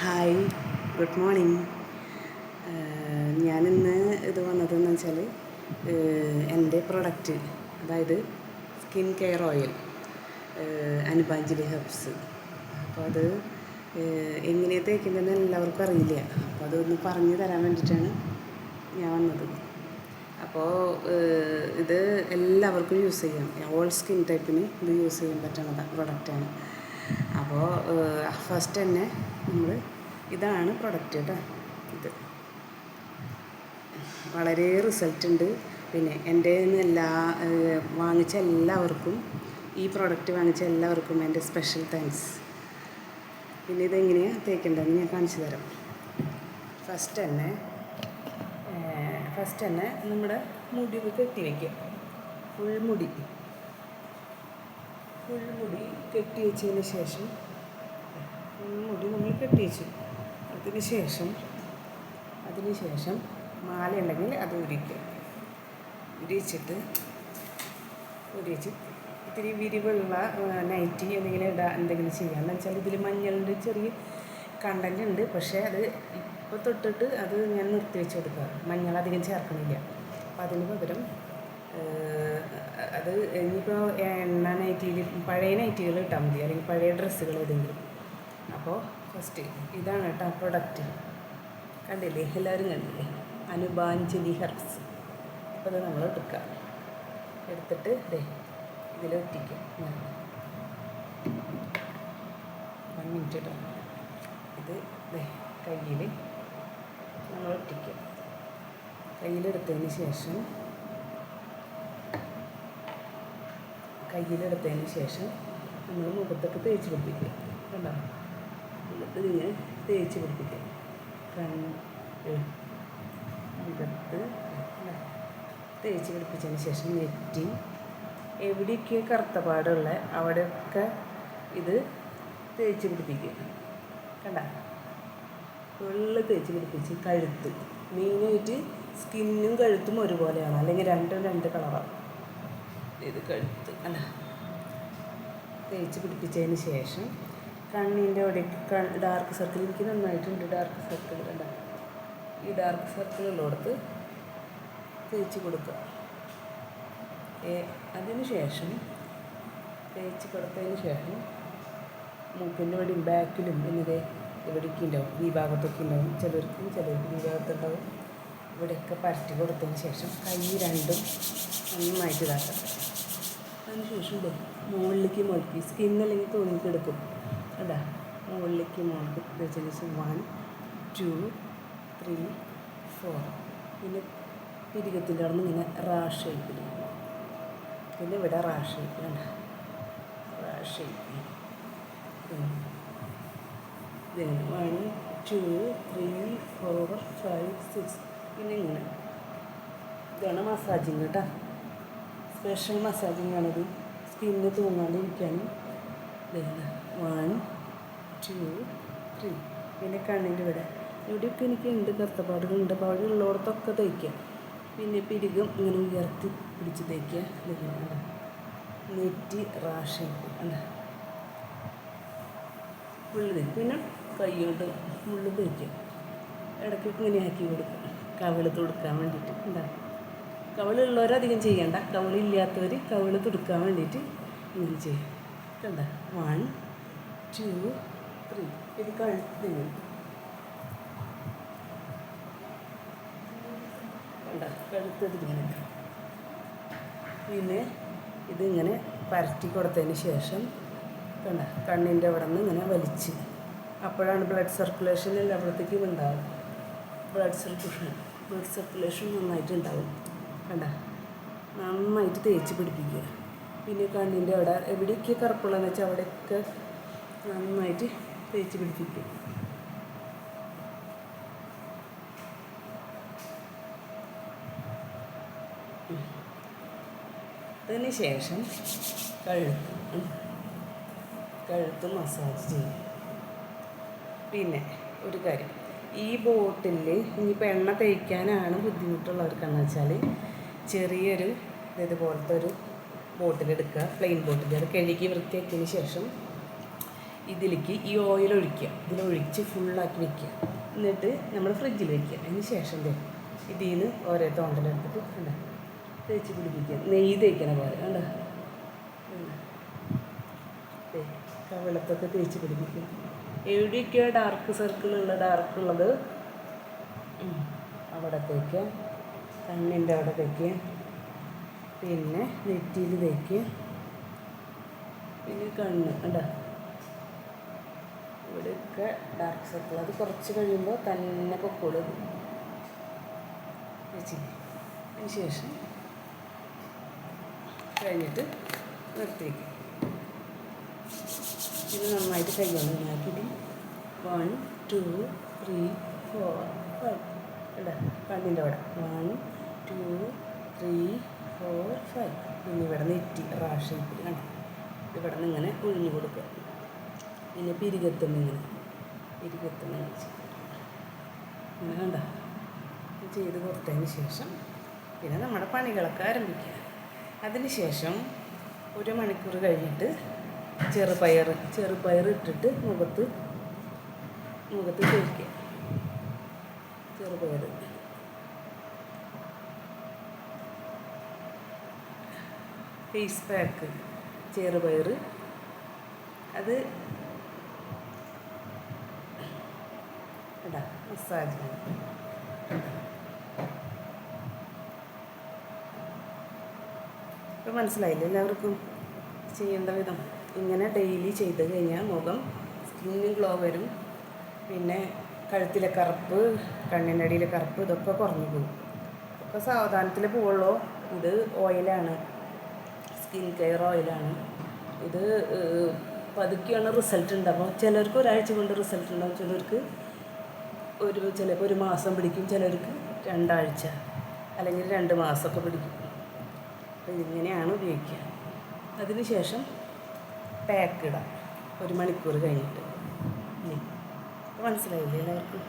Hi, good morning. ഞാനിന്ന് വന്നതെന്ന് വെച്ചാൽ എൻ്റെ പ്രൊഡക്റ്റ്, അതായത് സ്കിൻ കെയർ ഓയിൽ അനുപാഞ്ചലി ഹെർബ്സ്. അപ്പോൾ അത് എങ്ങനെയാണ് തേക്കുന്നതെന്ന് എല്ലാവർക്കും അറിയില്ല. അപ്പോൾ അതൊന്ന് പറഞ്ഞു തരാൻ വേണ്ടിയിട്ടാണ് ഞാൻ വന്നത്. അപ്പോൾ ഇത് എല്ലാവർക്കും യൂസ് ചെയ്യാം. ഓൾ സ്കിൻ ടൈപ്പിന് ഇത് യൂസ് ചെയ്യാൻ പറ്റുന്ന പ്രൊഡക്റ്റാണ്. അപ്പോൾ ഫസ്റ്റ് തന്നെ നമ്മൾ ഇതാണ് പ്രൊഡക്റ്റ് കേട്ടോ. ഇത് വളരെ റിസൾട്ട് ഉണ്ട്. പിന്നെ എൻ്റെ വാങ്ങിച്ച എല്ലാവർക്കും, ഈ പ്രൊഡക്റ്റ് വാങ്ങിച്ച എല്ലാവർക്കും എൻ്റെ സ്പെഷ്യൽ താങ്ക്സ്. പിന്നെ ഇതെങ്ങനെയാണ് തേക്കേണ്ടതെന്ന് ഞാൻ കാണിച്ചു തരാം. ഫസ്റ്റ് തന്നെ നമ്മുടെ മുടി കെട്ടി വയ്ക്കുക. ഫുൾ മുടി കെട്ടി വെച്ചതിന് ശേഷം മുടി നമ്മൾ കെട്ടി വെച്ചു. അതിന് ശേഷം മാല ഉണ്ടെങ്കിൽ അത് ഉരിച്ചിട്ട് ഇത്തിരി വിരിവുള്ള നൈറ്റി എന്തെങ്കിലും ചെയ്യാം. എന്ന് വെച്ചാൽ ഇതിൽ മഞ്ഞളിൻ്റെ ചെറിയ കണ്ടൻ്റ് ഉണ്ട്. പക്ഷേ അത് ഇപ്പോൾ തൊട്ടിട്ട് അത് ഞാൻ നിർത്തി വെച്ച് കൊടുക്കുക. മഞ്ഞൾ അധികം ചേർക്കണില്ല. അപ്പോൾ അതിന് പകരം അത് ഇനിയിപ്പോൾ എണ്ണ നൈറ്റിയിൽ പഴയ നൈറ്റികൾ ഇട്ടാൽ മതി, അല്ലെങ്കിൽ പഴയ ഡ്രസ്സുകൾ ഏതെങ്കിലും. അപ്പോൾ ഫസ്റ്റ് ഇതാണ് കേട്ടോ പ്രൊഡക്റ്റ്. കണ്ടില്ലേ, എല്ലാവരും കണ്ടില്ലേ, അനുപാഞ്ചലി ഹെർബ്സ്. അപ്പോൾ അത് നമ്മൾ എടുത്തിട്ട് ഇതിലൊറ്റിക്കും. 1 മിനിറ്റ് ഇട്ടോ. ഇത് കയ്യിൽ നമ്മൾ ഒറ്റിക്കും. കയ്യിലെടുത്തതിന് ശേഷം നമ്മൾ മുഖത്തൊക്കെ തേച്ച് പിടിപ്പിക്കുക. കണ്ടോ, മുഖത്ത് ഇങ്ങനെ തേച്ച് പിടിപ്പിക്കുക. മുഖത്ത് തേച്ച് പിടിപ്പിച്ചതിന് ശേഷം നെറ്റി, എവിടെയൊക്കെ കറുത്ത പാടുള്ള അവിടെയൊക്കെ ഇത് തേച്ച് പിടിപ്പിക്കുക. കണ്ട, ഫുള്ള് തേച്ച് പിടിപ്പിച്ച് കഴുത്ത്, മെയിനായിട്ട് സ്കിന്നും കഴുത്തും ഒരുപോലെയാണ്, അല്ലെങ്കിൽ രണ്ട് കളറാണ്. ഇത് കഴുത്ത് അല്ല, തേച്ച് പിടിപ്പിച്ചതിന് ശേഷം കണ്ണിൻ്റെ അവിടേക്ക് ഡാർക്ക് സർക്കിൾ, എനിക്ക് നന്നായിട്ടുണ്ട് ഡാർക്ക് സർക്കിൾ. കണ്ട, ഈ ഡാർക്ക് സർക്കിളുള്ളടത്ത് തേച്ച് കൊടുക്കുക. അതിന് ശേഷം മൂക്കിൻ്റെ ഇവിടെയും ബാക്കിലും പിന്നെ ഇവിടേക്ക് ഉണ്ടാവും, ഈ ഭാഗത്തൊക്കെ ഉണ്ടാവും. ചിലർക്ക് ഈ ഭാഗത്തുണ്ടാവും. ഇവിടെയൊക്കെ പരട്ടി കൊടുത്തതിന് ശേഷം കൈ രണ്ടും നന്നായിട്ട് ഇതാക്കാം. അതിന് ശേഷം മുകളിലേക്ക് സ്കിന്നല്ലെങ്കിൽ തോന്നിക്കെടുക്കും. അതാ മുകളിലേക്ക് വെച്ചതിന് ശേഷം 1 2 3 4. പിന്നെ പിരികത്തിൻ്റെ അവിടെ നിന്ന് ഇങ്ങനെ റാഷ് ഷേപ്പിൽ, പിന്നെ ഇവിടെ റാഷ് ഷേപ്പ്. വേണ്ട, റാഷ് ഷേപ്പ്. 1 2 3 4 5 6. പിന്നെ ഇങ്ങനെ. ഇതാണ് മസാജിങ് കേട്ടോ. സ്പെഷ്യൽ മസാജിങ് ആണിത്, സ്കിന്ന് തൂങ്ങാണ്ടിരിക്കാനും. 1 2 3. പിന്നെ കണ്ണിൻ്റെ ഇവിടെയൊക്കെ എനിക്ക് കറുത്തപ്പാടുകളുണ്ട്. അപ്പോൾ അവിടെ ഉള്ളിടത്തൊക്കെ തേക്കുക. പിന്നെ പിരികം ഇങ്ങനെ ഉയർത്തി പിടിച്ച് തേക്കുക. നെറ്റി റാഷ് അല്ല ഫുള്ള് തേക്കും. പിന്നെ കൈ കൊണ്ട് ഫുള്ള് തേക്കുക. ഇടയ്ക്കൊക്കെ ഇങ്ങനെ ആക്കി കൊടുക്കുക, കവിള് തുടുക്കാൻ വേണ്ടിയിട്ട്. കവിളുള്ളവരധികം ചെയ്യണ്ട, കവിളില്ലാത്തവർ കവിള് തുടുക്കാൻ വേണ്ടിയിട്ട് ഇങ്ങനെ ചെയ്യും. കണ്ട, 1 2 3. ഇത് കഴുത്ത് കഴുത്തതിങ്ങനെ. പിന്നെ ഇതിങ്ങനെ പരട്ടി കൊടുത്തതിന് ശേഷം കണ്ട, കണ്ണിൻ്റെ അവിടെ നിന്ന് ഇങ്ങനെ വലിച്ച്, അപ്പോഴാണ് ബ്ലഡ് സർക്കുലേഷൻ എല്ലായിടത്തേക്കും ഉണ്ടാവും. ബ്ലഡ് സർക്കുലേഷൻ നന്നായിട്ട് ഉണ്ടാവും. കണ്ട, നന്നായിട്ട് തേച്ച് പിടിപ്പിക്കുക. പിന്നെ കണ്ണിൻ്റെ അവിടെ എവിടെയൊക്കെ കറുപ്പുള്ളതെന്ന് വെച്ചാൽ അവിടെയൊക്കെ നന്നായിട്ട് തേച്ച് പിടിപ്പിക്കുക. അതിന് ശേഷം കഴുത്ത് മസാജ് ചെയ്യും. പിന്നെ ഒരു കാര്യം, ഈ ബോട്ടിൽ ഇനിയിപ്പോൾ എണ്ണ തേക്കാനാണ് ബുദ്ധിമുട്ടുള്ളവർക്കെന്ന് വെച്ചാൽ ചെറിയൊരു ഇതുപോലത്തെ ഒരു ബോട്ടിലെടുക്കുക, പ്ലെയിൻ ബോട്ടിൽ. അത് കഴുകി വൃത്തിയാക്കിയതിന് ശേഷം ഇതിലേക്ക് ഈ ഓയിൽ ഒഴിക്കുക, ഇതിലൊഴിച്ച് ഫുള്ളാക്കി വെക്കുക. എന്നിട്ട് നമ്മൾ ഫ്രിഡ്ജിൽ വെക്കുക. അതിന് ശേഷം ഇതിൽ നിന്ന് ഓരോ തോണ്ടലെടുത്തിട്ട് കണ്ട തേച്ച് പിടിപ്പിക്കുക. നെയ്യ് തേക്കണ പോലെ കണ്ട കവിളത്തൊക്കെ തേച്ച് പിടിപ്പിക്കുക. എവിടെയൊക്കെയോ ഡാർക്ക് സർക്കിളുള്ളത് അവിടെ തേക്കുക, കണ്ണിൻ്റെ അവിടെ തേക്കുക, പിന്നെ നെറ്റിയിൽ തേക്കുക, പിന്നെ കണ്ണ് കണ്ട ഇവിടെയൊക്കെ ഡാർക്ക് സർക്കിൾ. അത് കുറച്ച് കഴിയുമ്പോൾ തന്നെ പൊക്കോളും വെച്ചിട്ട്. അതിന് ശേഷം കഴിഞ്ഞിട്ട് നിർത്തി വയ്ക്കും. ഇത് നന്നായിട്ട് കൈകൊണ്ട് ഉണ്ടാക്കിയിട്ട് 1 2 3 4 5 അല്ല കണ്ണിൻ്റെ അവിടെ 1 2 3 4 5. പിന്നെ ഇവിടെ നെറ്റി റാഷ് ഷേപ്പിൽ കണ്ടു ഇവിടെ നിന്ന് ഇങ്ങനെ ഒഴിഞ്ഞു കൊടുക്കുക. പിന്നെ പിരികത്തുമ്പോൾ ഇങ്ങനെ കണ്ട ചെയ്ത് കൊടുത്തതിന് ശേഷം പിന്നെ നമ്മുടെ പണികളൊക്കെ ആരംഭിക്കുക. അതിന് ശേഷം 1 മണിക്കൂർ കഴിഞ്ഞിട്ട് ചെറുപയർ ഇട്ടിട്ട് മുഖത്ത് തേക്കുക. ചെറുപയർ ഫേസ് പാക്ക്, ചെറുപയർ അത് ഇടാം. മസാജ് ഇപ്പോൾ മനസ്സിലായില്ലേ എല്ലാവർക്കും ചെയ്യേണ്ട വിധം? ഇങ്ങനെ ഡെയിലി ചെയ്ത് കഴിഞ്ഞാൽ മുഖം സ്കിന്നിന് ഗ്ലോ വരും. പിന്നെ കഴുത്തിലെ കറുപ്പ്, കണ്ണിൻ്റെ അടിയിലെ കറുപ്പ് ഇതൊക്കെ കുറഞ്ഞു പോകും. ഒക്കെ സാവധാനത്തിൽ പോവുള്ളൂ. ഇത് ഓയിലാണ്, സ്കിൻ കെയർ ഓയിലാണ്. ഇത് പതുക്കെയാണ് റിസൾട്ട് ഉണ്ടാകും. ചിലർക്ക് ഒരാഴ്ച കൊണ്ട് റിസൾട്ട് ഉണ്ടാകും, ചിലർക്ക് ചിലപ്പോൾ 1 മാസം പിടിക്കും, ചിലർക്ക് 2 ആഴ്ച അല്ലെങ്കിൽ 2 മാസമൊക്കെ പിടിക്കും. അപ്പോൾ ഇതിങ്ങനെയാണ് ഉപയോഗിക്കുക. അതിന് ശേഷം പാക്ക് ഇടാം 1 മണിക്കൂർ കഴിഞ്ഞിട്ട്. മനസ്സിലായില്ലേ എല്ലാവർക്കും?